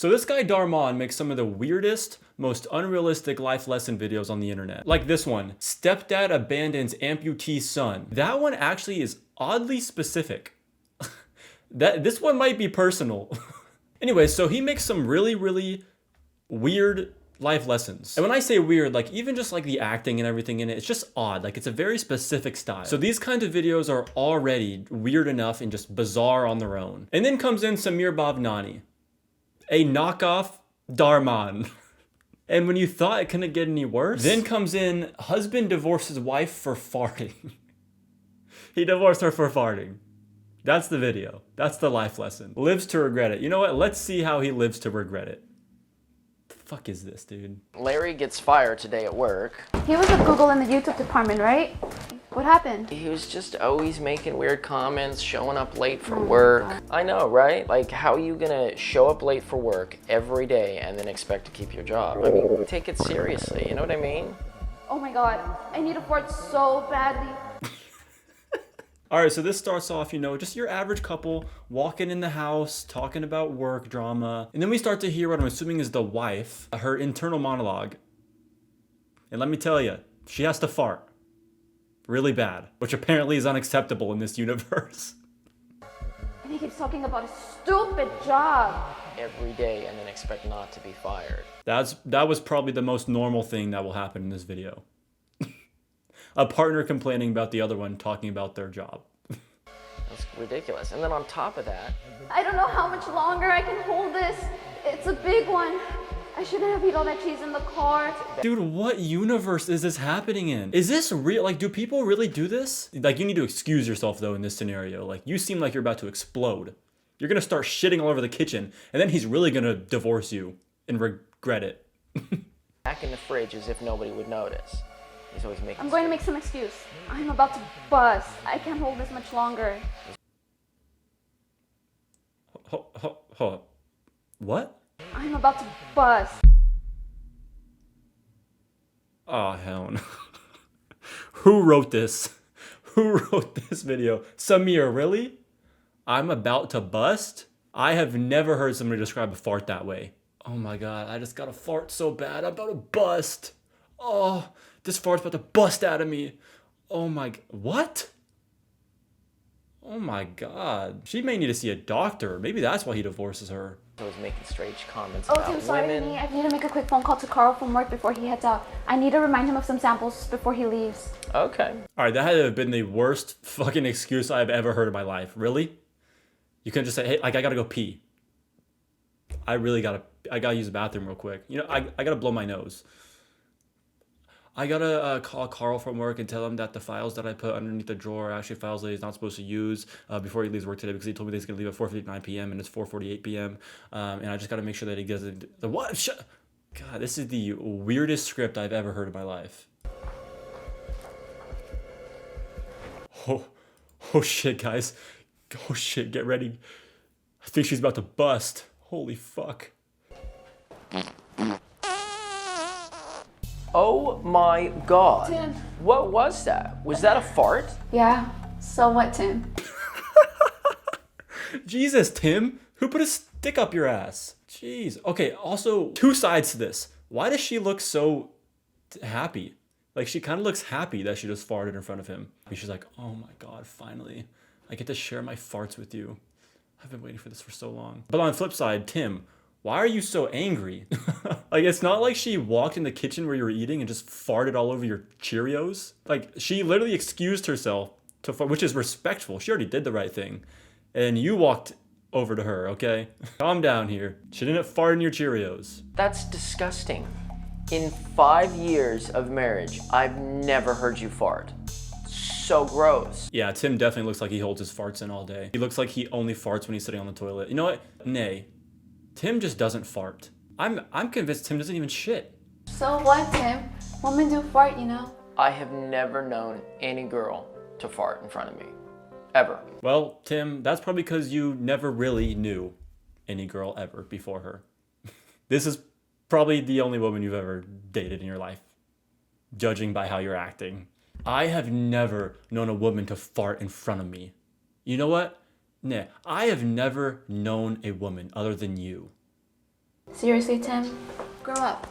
So this guy Darman makes some of the weirdest, most unrealistic life lesson videos on the internet. Like this one, stepdad abandons amputee son. That one actually is oddly specific. This one might be personal. Anyway, so he makes some really, really weird life lessons. And when I say weird, like even just like the acting and everything in it, it's just odd. Like it's a very specific style. So these kinds of videos are already weird enough and just bizarre on their own. And then comes in Sameer Bhavnani, a knockoff Darman. And when you thought it couldn't get any worse, then comes in husband divorces wife for farting. He divorced her for farting. That's the video. That's the life lesson. Lives to regret it. You know what? Let's see how he lives to regret it. The fuck is this, dude? Larry gets fired today at work. He was at Google in the YouTube department, right? What happened? He was just always making weird comments, showing up late for work. I know, right? Like, how are you gonna show up late for work every day and then expect to keep your job? I mean, take it seriously, you know what I mean? Oh my god, I need a fart so badly. All right, so this starts off, you know, just your average couple walking in the house, talking about work drama. And then we start to hear what I'm assuming is the wife, her internal monologue. And let me tell you, she has to fart. Really bad, which apparently is unacceptable in this universe. And he keeps talking about his stupid job. Every day and then expect not to be fired. That was probably the most normal thing that will happen in this video. A partner complaining about the other one talking about their job. That's ridiculous. And then on top of that, I don't know how much longer I can hold this. It's a big one. I shouldn't have eaten all that cheese in the car. Dude, what universe is this happening in? Is this real? Like, do people really do this? Like, you need to excuse yourself, though, in this scenario. Like, you seem like you're about to explode. You're gonna start shitting all over the kitchen, and then he's really gonna divorce you and regret it. back in the fridge as if nobody would notice. He's always making. I'm going to make some excuse. I'm about to bust. I can't hold this much longer. What? I'm about to bust. Oh, hell no. Who wrote this? Who wrote this video? Sameer, really? I'm about to bust? I have never heard somebody describe a fart that way. Oh my god, I just got a fart so bad. I'm about to bust. Oh, this fart's about to bust out of me. Oh my, what? Oh my god. She may need to see a doctor. Maybe that's why he divorces her. He was making strange comments Oh, about Tim, sorry, women. Minnie. I need to make a quick phone call to Carl from work before he heads out. I need to remind him of some samples before he leaves. Okay. Alright, that had to have been the worst fucking excuse I've ever heard in my life. Really? You couldn't just say, hey, like, I gotta go pee. I gotta use the bathroom real quick. You know, I gotta blow my nose. I gotta call Carl from work and tell him that the files that I put underneath the drawer are actually files that he's not supposed to use before he leaves work today, because he told me that he's gonna leave at 4:59 p.m. and it's 4:48 p.m. And I just gotta make sure that he doesn't. What? God, this is the weirdest script I've ever heard in my life. Oh shit, guys. Oh shit, get ready. I think she's about to bust. Holy fuck. Oh my god. Tim. What was that? Was that a fart? Yeah. So what, Tim? Jesus, Tim. Who put a stick up your ass? Jeez. Okay, also, two sides to this. Why does she look so happy? Like, she kind of looks happy that she just farted in front of him. She's like, oh my god, finally. I get to share my farts with you. I've been waiting for this for so long. But on the flip side, Tim, why are you so angry? Like, it's not like she walked in the kitchen where you were eating and just farted all over your Cheerios. Like, she literally excused herself to fart, which is respectful. She already did the right thing. And you walked over to her, okay? Calm down here. She didn't fart in your Cheerios. That's disgusting. In 5 years of marriage, I've never heard you fart. So gross. Yeah, Tim definitely looks like he holds his farts in all day. He looks like he only farts when he's sitting on the toilet. You know what? Nay. Tim just doesn't fart. I'm convinced Tim doesn't even shit. So what, Tim? Women do fart, you know? I have never known any girl to fart in front of me. Ever. Well, Tim, that's probably because you never really knew any girl ever before her. This is probably the only woman you've ever dated in your life, judging by how you're acting. I have never known a woman to fart in front of me. You know what? Nah, I have never known a woman other than you Seriously, Tim? Grow up.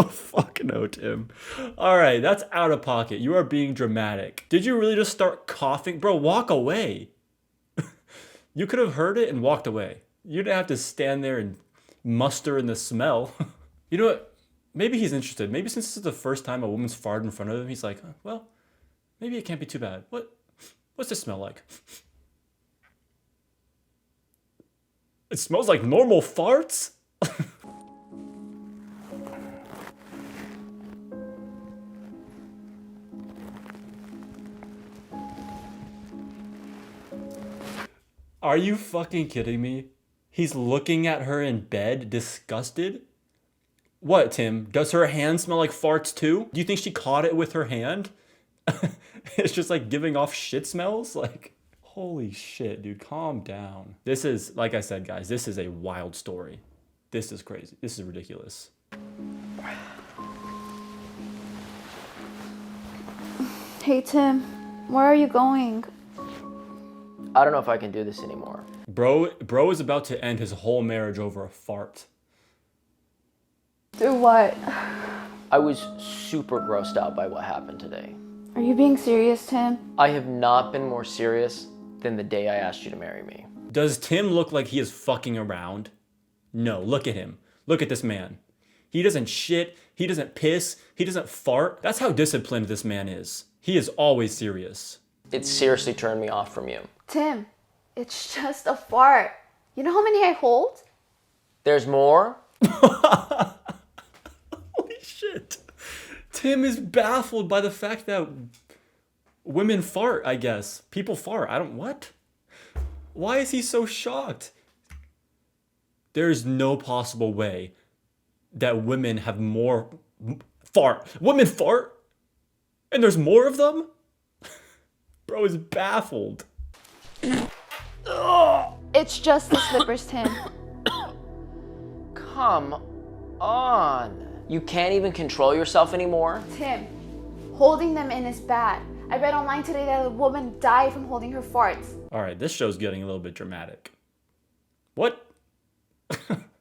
Oh, fuck no, Tim. All right, that's out of pocket. You are being dramatic. Did you really just start coughing? Bro, walk away. You could have heard it and walked away. You didn't have to stand there and muster in the smell. You know what? Maybe he's interested. Maybe since this is the first time a woman's farted in front of him, he's like, well, maybe it can't be too bad. What's this smell like? It smells like normal farts? Are you fucking kidding me? He's looking at her in bed, disgusted? What, Tim? Does her hand smell like farts too? Do you think she caught it with her hand? It's just like giving off shit smells? Like, holy shit, dude, calm down. This is, like I said, guys, this is a wild story. This is crazy. This is ridiculous. Hey, Tim. Where are you going? I don't know if I can do this anymore. Bro is about to end his whole marriage over a fart. Do what? I was super grossed out by what happened today. Are you being serious, Tim? I have not been more serious than the day I asked you to marry me. Does Tim look like he is fucking around? No, look at him. Look at this man. He doesn't shit, he doesn't piss, he doesn't fart. That's how disciplined this man is. He is always serious. It seriously turned me off from you. Tim, it's just a fart. You know how many I hold? There's more? Holy shit. Tim is baffled by the fact that women fart, I guess. People fart. What? Why is he so shocked? There's no possible way that women have more fart. Women fart? And there's more of them? Bro is baffled. It's just the slippers, Tim. Come on. You can't even control yourself anymore? Tim, holding them in is bad. I read online today that a woman died from holding her farts. All right, this show's getting a little bit dramatic. What?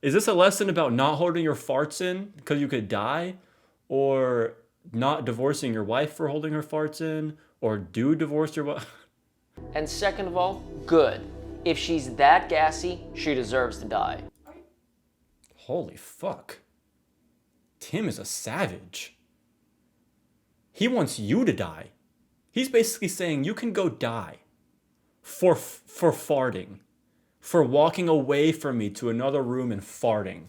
Is this a lesson about not holding your farts in because you could die? Or not divorcing your wife for holding her farts in? Or do divorce your wife? And second of all, good. If she's that gassy, she deserves to die. Holy fuck. Tim is a savage. He wants you to die. He's basically saying you can go die for farting, for walking away from me to another room and farting.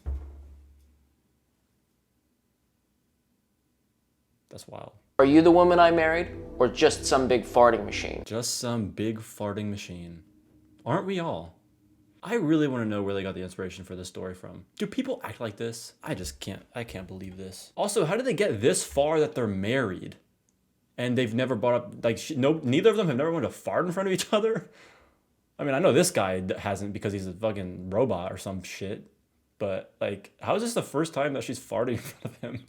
That's wild. Are you the woman I married, or just some big farting machine? Just some big farting machine. Aren't we all? I really want to know where they got the inspiration for this story from. Do people act like this? I can't believe this. Also, how did they get this far that they're married? And they've never brought up, neither of them have never wanted to fart in front of each other? I mean, I know this guy hasn't because he's a fucking robot or some shit. But, how is this the first time that she's farting in front of him?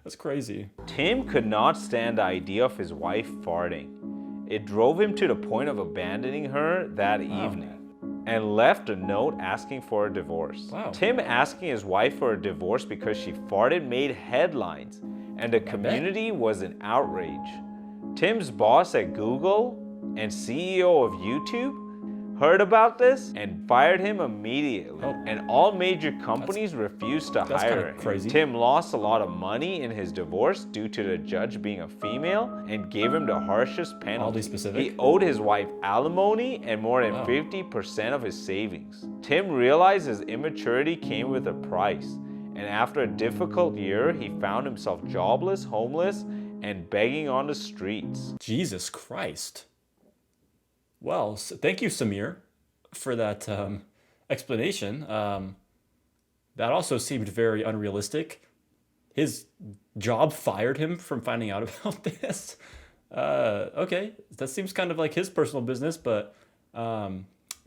That's crazy. Tim could not stand the idea of his wife farting. It drove him to the point of abandoning her that evening and left a note asking for a divorce. Wow. Tim asking his wife for a divorce because she farted made headlines, and the community was in outrage. Tim's boss at Google and CEO of YouTube heard about this and fired him immediately. And all major companies refused to hire him. Crazy. Tim lost a lot of money in his divorce due to the judge being a female and gave him the harshest penalty. Oddly specific. He owed his wife alimony and more than 50% of his savings. Tim realized his immaturity came with a price. And after a difficult year, he found himself jobless, homeless, and begging on the streets. Jesus Christ. Well, thank you, Sameer, for that explanation. That also seemed very unrealistic. His job fired him from finding out about this. Okay, that seems kind of like his personal business, but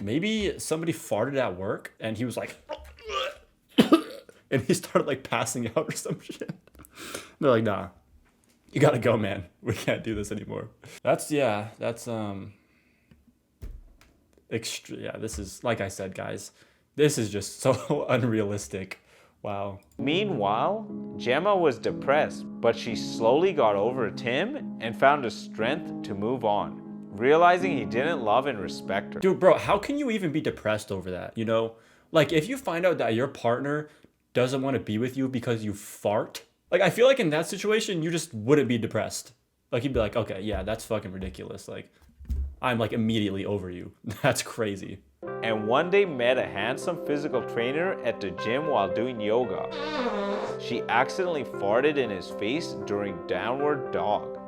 maybe somebody farted at work and he was like, and he started passing out or some shit. They're like, nah, You gotta go, man. We can't do this anymore. That's yeah, this is, like I said, guys, this is just so unrealistic. Wow. Meanwhile, Gemma was depressed, but she slowly got over Tim and found the strength to move on, realizing he didn't love and respect her. Dude, bro, how can you even be depressed over that? You know, like if you find out that your partner doesn't want to be with you because you fart, like I feel like in that situation, you just wouldn't be depressed. Like you'd be like, okay, yeah, that's fucking ridiculous. Like I'm like immediately over you. That's crazy. And one day met a handsome physical trainer at the gym while doing yoga. She accidentally farted in his face during downward dog.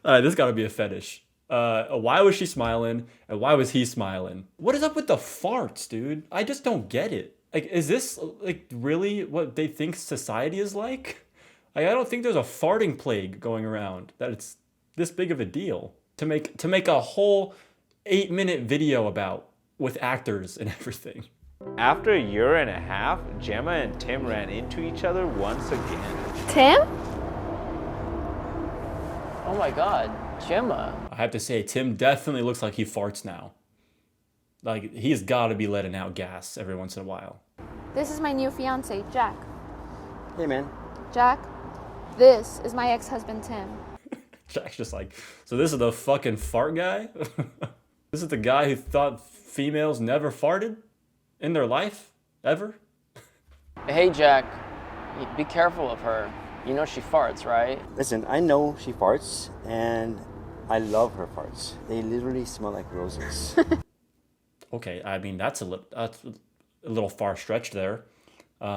All right, this gotta be a fetish. Why was she smiling and why was he smiling? What is up with the farts, dude? I just don't get it. Like, is this like really what they think society is like? Like, I don't think there's a farting plague going around that it's this big of a deal to make a whole 8-minute video about with actors and everything. After a year and a half, Gemma and Tim ran into each other once again. Tim? Oh my God, Gemma. I have to say, Tim definitely looks like he farts now. Like, he's gotta be letting out gas every once in a while. This is my new fiance, Jack. Hey, man. Jack, this is my ex-husband, Tim. Jack's just like, so this is the fucking fart guy? This is the guy who thought females never farted in their life, ever? Hey, Jack, be careful of her. You know she farts, right? Listen, I know she farts, and I love her farts. They literally smell like roses. Okay, I mean, that's a little far stretch there.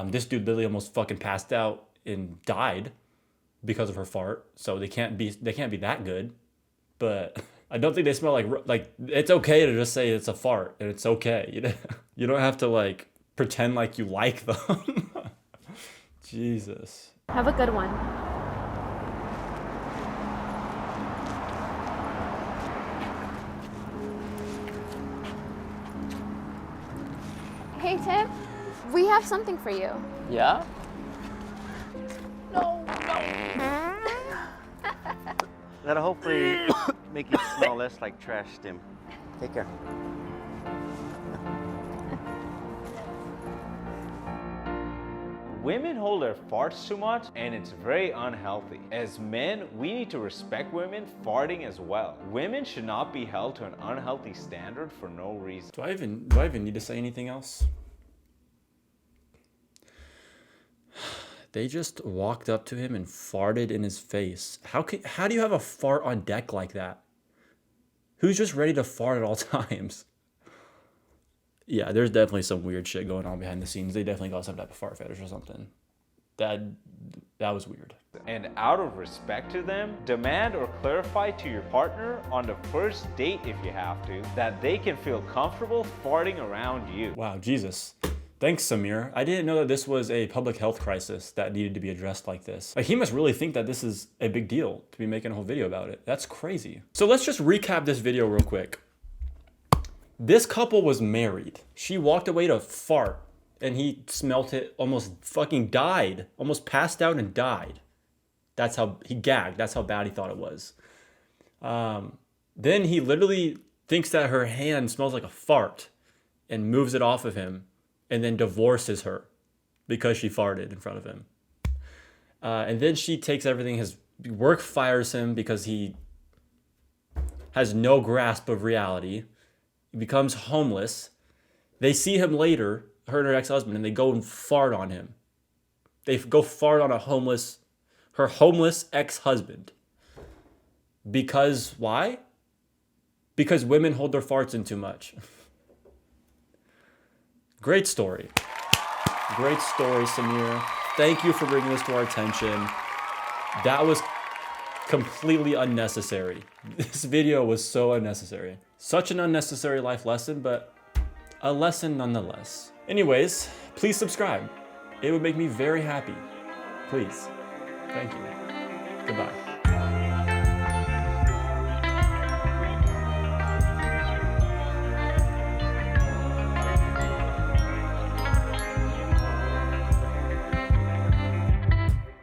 This dude literally almost fucking passed out and died because of her fart, so they can't be that good. But I don't think they smell like it's okay to just say it's a fart and it's okay. You know, you don't have to like pretend like you like them. Jesus. Have a good one. Hey, Tim, we have something for you. Yeah? That'll hopefully make you smell less like trash, Tim. Take care. Women hold their farts too much and it's very unhealthy. As men, we need to respect women farting as well. Women should not be held to an unhealthy standard for no reason. Do I even need to say anything else? They just walked up to him and farted in his face. How do you have a fart on deck like that? Who's just ready to fart at all times? Yeah, there's definitely some weird shit going on behind the scenes. They definitely got some type of fart fetish or something. That was weird. And out of respect to them, demand or clarify to your partner on the first date, if you have to, that they can feel comfortable farting around you. Wow, Jesus. Thanks, Sameer. I didn't know that this was a public health crisis that needed to be addressed like this. Like, he must really think that this is a big deal to be making a whole video about it. That's crazy. So let's just recap this video real quick. This couple was married. She walked away to fart and he smelt it, almost fucking died, almost passed out and died. That's how he gagged. That's how bad he thought it was. Then he literally thinks that her hand smells like a fart and moves it off of him and then divorces her because she farted in front of him. And then she takes everything. His work fires him because he has no grasp of reality. He becomes homeless. They see him later, her and her ex-husband, and they go and fart on him. They go fart on her homeless ex-husband. Because why? Because women hold their farts in too much. Great story. Great story, Sameer. Thank you for bringing this to our attention. That was completely unnecessary. This video was so unnecessary. Such an unnecessary life lesson, but a lesson nonetheless. Anyways, please subscribe. It would make me very happy. Please. Thank you. Goodbye.